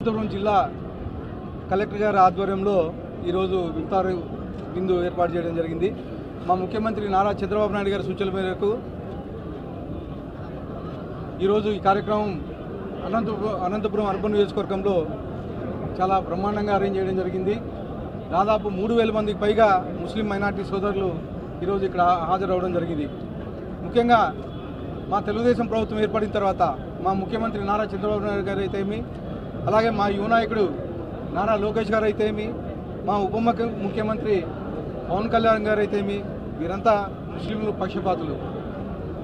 అనంతపురం జిల్లా కలెక్టర్ గారి ఆధ్వర్యంలో ఈరోజు ఇఫ్తార్ విందు ఏర్పాటు చేయడం జరిగింది. మా ముఖ్యమంత్రి నారా చంద్రబాబు నాయుడు గారి సూచనల మేరకు ఈరోజు ఈ కార్యక్రమం అనంతపురం అర్బన్ నియోజకవర్గంలో చాలా బ్రహ్మాండంగా అరేంజ్ చేయడం జరిగింది. దాదాపు 3000 మందికి పైగా ముస్లిం మైనార్టీ సోదరులు ఈరోజు ఇక్కడ హాజరవడం జరిగింది. ముఖ్యంగా మా తెలుగుదేశం ప్రభుత్వం ఏర్పడిన తర్వాత మా ముఖ్యమంత్రి నారా చంద్రబాబు నాయుడు గారు అయితేమి, అలాగే మా యువ నాయకుడు నారా లోకేష్ గారు అయితేమి, మా ఉప ముఖ్యమంత్రి పవన్ కళ్యాణ్ గారు అయితేమి, వీరంతా ముస్లింలు పక్షపాతులు.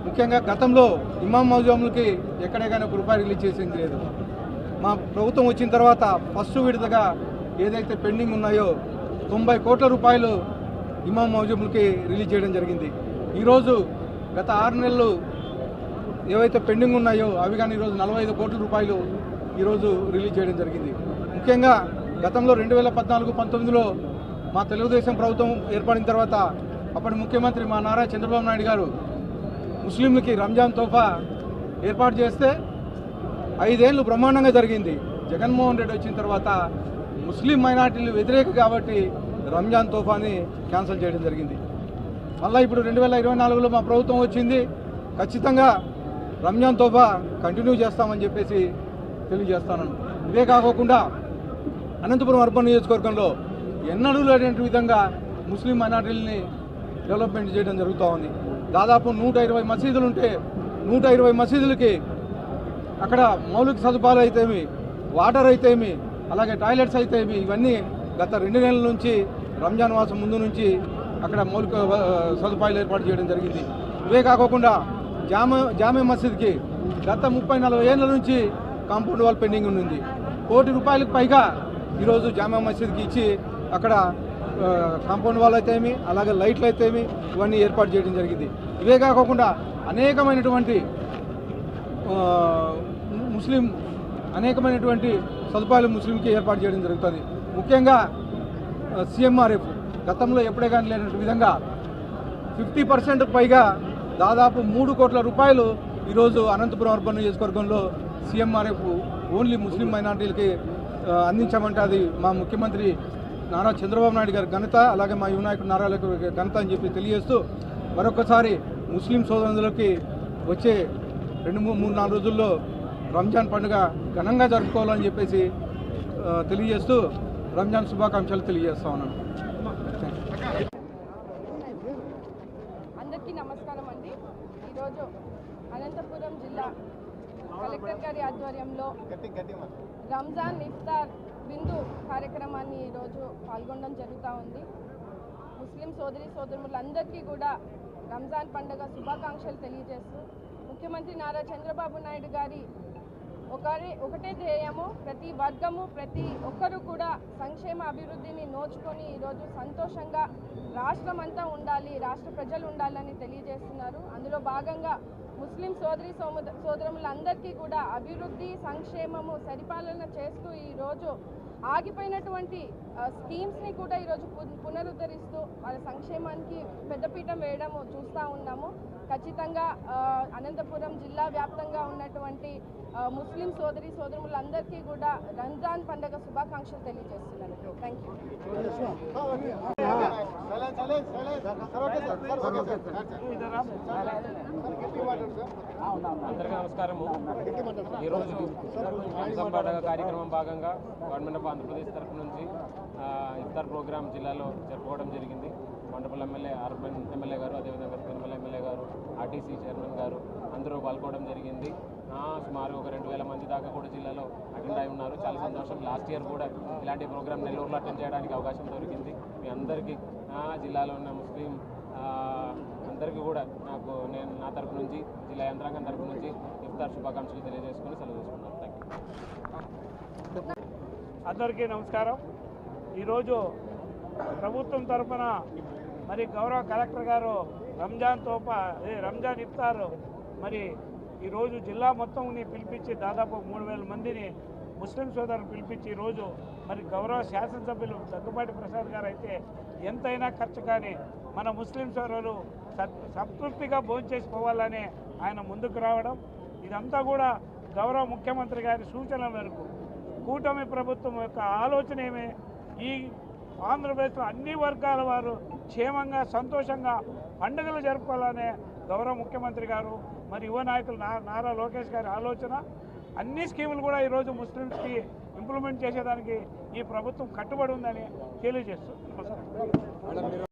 ముఖ్యంగా గతంలో ఇమాం మౌజూములకి ఎక్కడే ఒక రూపాయి రిలీజ్ చేసింది లేదు. మా ప్రభుత్వం వచ్చిన తర్వాత ఫస్ట్ విడతగా ఏదైతే పెండింగ్ ఉన్నాయో 90 కోట్ల రూపాయలు ఇమాం మౌజూములకి రిలీజ్ చేయడం జరిగింది. ఈరోజు గత 6 నెలలు ఏవైతే పెండింగ్ ఉన్నాయో అవి కానీ ఈరోజు 45 కోట్ల రూపాయలు ఈరోజు రిలీజ్ చేయడం జరిగింది. ముఖ్యంగా గతంలో 2014-19లో మా తెలుగుదేశం ప్రభుత్వం ఏర్పడిన తర్వాత అప్పటి ముఖ్యమంత్రి మా నారా చంద్రబాబు నాయుడు గారు ముస్లింలకి రంజాన్ తోఫా ఏర్పాటు చేస్తే 5 ఏళ్ళు బ్రహ్మాండంగా జరిగింది. జగన్మోహన్ రెడ్డి వచ్చిన తర్వాత ముస్లిం మైనార్టీలు వ్యతిరేక కాబట్టి రంజాన్ తోఫాని క్యాన్సిల్ చేయడం జరిగింది. మళ్ళీ ఇప్పుడు 2024లో మా ప్రభుత్వం వచ్చింది. ఖచ్చితంగా రంజాన్ తోఫా కంటిన్యూ చేస్తామని చెప్పేసి తెలియజేస్తాను. ఇదే కాకుండా అనంతపురం అర్బన్ నియోజకవర్గంలో ఎన్నడూ లేనటువంటి విధంగా ముస్లిం మైనార్టీలని డెవలప్మెంట్ చేయడం జరుగుతూ ఉంది. దాదాపు 120 మసీదులు ఉంటే 120 మసీదులకి అక్కడ మౌలిక సదుపాయాలు అయితేమి, వాటర్ అయితేమి, అలాగే టాయిలెట్స్ అయితేమి, ఇవన్నీ గత 2 నెలల నుంచి రంజాన్ మాసం ముందు నుంచి అక్కడ మౌలిక సదుపాయాలు ఏర్పాటు చేయడం జరిగింది. ఇవే కాకుండా జామే మసీద్కి గత 30-40 ఏళ్ళ నుంచి కాంపౌండ్ వాల్ పెండింగ్ ఉంది. 1 కోటి రూపాయలకు పైగా ఈరోజు జామా మసీద్కి ఇచ్చి అక్కడ కాంపౌండ్ వాల్ అయితేమి, అలాగే లైట్లు అయితేమి ఇవన్నీ ఏర్పాటు చేయడం జరిగింది. ఇవే కాకుండా అనేకమైనటువంటి సదుపాయాలు ముస్లింకి ఏర్పాటు చేయడం జరుగుతుంది. ముఖ్యంగా సిఎంఆర్ఎఫ్ గతంలో ఎప్పుడే కానీ లేనటువంటి విధంగా 50% పైగా దాదాపు 3 కోట్ల రూపాయలు ఈరోజు అనంతపురం అర్బన్ నియోజకవర్గంలో సిఎంఆర్ఎఫ్ ఓన్లీ ముస్లిం మైనార్టీలకి అందించామంటే అది మా ముఖ్యమంత్రి నారా చంద్రబాబు నాయుడు గారి ఘనత, అలాగే మా యువ నాయకుడు నారా లోకేష్ ఘనత అని చెప్పి తెలియజేస్తూ మరొకసారి ముస్లిం సోదరులకి వచ్చే 2-3-4 రోజుల్లో రంజాన్ పండుగ ఘనంగా జరుపుకోవాలని చెప్పేసి తెలియజేస్తూ రంజాన్ శుభాకాంక్షలు తెలియజేస్తా ఉన్నాను. అందరికీ నమస్కారం అండి. ఈరోజు అనంతపురం జిల్లా కలెక్టర్ గారి ఆధ్వర్యంలో రంజాన్ ఇఫ్తార్ విందు కార్యక్రమాన్ని ఈరోజు పాల్గొనడం జరుగుతూ ఉంది. ముస్లిం సోదరులందరికీ కూడా రంజాన్ పండుగ శుభాకాంక్షలు తెలియజేస్తూ ముఖ్యమంత్రి నారా చంద్రబాబు నాయుడు గారి ఒకటే ధ్యేయము, ప్రతి వర్గము ప్రతి ఒక్కరూ కూడా సంక్షేమ అభివృద్ధిని నోచుకొని ఈరోజు సంతోషంగా రాష్ట్రం అంతా ఉండాలి, రాష్ట్ర ప్రజలు ఉండాలని తెలియజేస్తున్నారు. అందులో భాగంగా ముస్లిం సోదరులందరికీ కూడా అభివృద్ధి సంక్షేమము సరిపాలన చేస్తూ ఈరోజు ఆగిపోయినటువంటి స్కీమ్స్ని కూడా ఈరోజు పునరుద్ధరిస్తూ వాళ్ళ సంక్షేమానికి పెద్దపీఠం వేయడము చూస్తూ ఉన్నాము. ఖచ్చితంగా అనంతపురం జిల్లా వ్యాప్తంగా ఉన్నటువంటి ముస్లిం సోదరులందరికీ కూడా రంజాన్ పండుగ శుభాకాంక్షలు తెలియజేస్తున్నాను. Thank you. అందరికీ నమస్కారము. ఈరోజు రంజాన్ పండుగ కార్యక్రమం భాగంగా గవర్నమెంట్ ఆఫ్ ఆంధ్రప్రదేశ్ తరఫు నుంచి ఇఫ్తార్ ప్రోగ్రామ్ జిల్లాలో జరుపుకోవడం జరిగింది. మండపల్ ఎమ్మెల్యే, అర్బన్ ఎమ్మెల్యే గారు, అదేవిధంగా తిరుమల ఎమ్మెల్యే గారు, ఆర్టీసీ చైర్మన్ గారు అందరూ పాల్గొనడం జరిగింది. సుమారు ఒక 2000 మంది దాకా కూడా జిల్లాలో అటెండ్ అయి ఉన్నారు. చాలా సంతోషం. లాస్ట్ ఇయర్ కూడా ఇలాంటి ప్రోగ్రామ్ నెల్లూరులో అటెండ్ చేయడానికి అవకాశం దొరికింది. మీ అందరికీ జిల్లాలో ఉన్న ముస్లిం అందరికీ కూడా నేను నా తరపు నుంచి, జిల్లా యంత్రాంగం తరపు నుంచి ఇఫ్తార్ శుభాకాంక్షలు తెలియజేసుకుని సెలవు తీసుకున్నాను. Thank you. అందరికీ నమస్కారం. ఈరోజు ప్రభుత్వం తరఫున మరి గౌరవ కలెక్టర్ గారు రంజాన్ ఇఫ్తార్ మరి ఈరోజు జిల్లా మొత్తంని పిలిపించి దాదాపు 3000 మందిని ముస్లిం సోదరులు పిలిపించి ఈరోజు మరి గౌరవ శాసనసభ్యులు దగ్గుబాటి ప్రసాద్ గారు అయితే ఎంతైనా ఖర్చు కానీ మన ముస్లిం సోదరులు సంతృప్తిగా భోంచేసిపోవాలని ఆయన ముందుకు రావడం, ఇదంతా కూడా గౌరవ ముఖ్యమంత్రి గారి సూచనల మేరకు కూటమి ప్రభుత్వం యొక్క ఆలోచన ఏమే, ఈ ఆంధ్రప్రదేశ్లో అన్ని వర్గాల వారు క్షేమంగా సంతోషంగా పండుగలు జరుపుకోవాలనే గౌరవ ముఖ్యమంత్రి గారు మరి యువ నాయకులు నారా లోకేష్ గారి ఆలోచన. అన్ని స్కీములు కూడా ఈరోజు ముస్లిమ్స్కి ఇంప్లిమెంట్ చేసేదానికి ఈ ప్రభుత్వం కట్టుబడి ఉందని తెలియజేస్తుంది. నమస్కారం.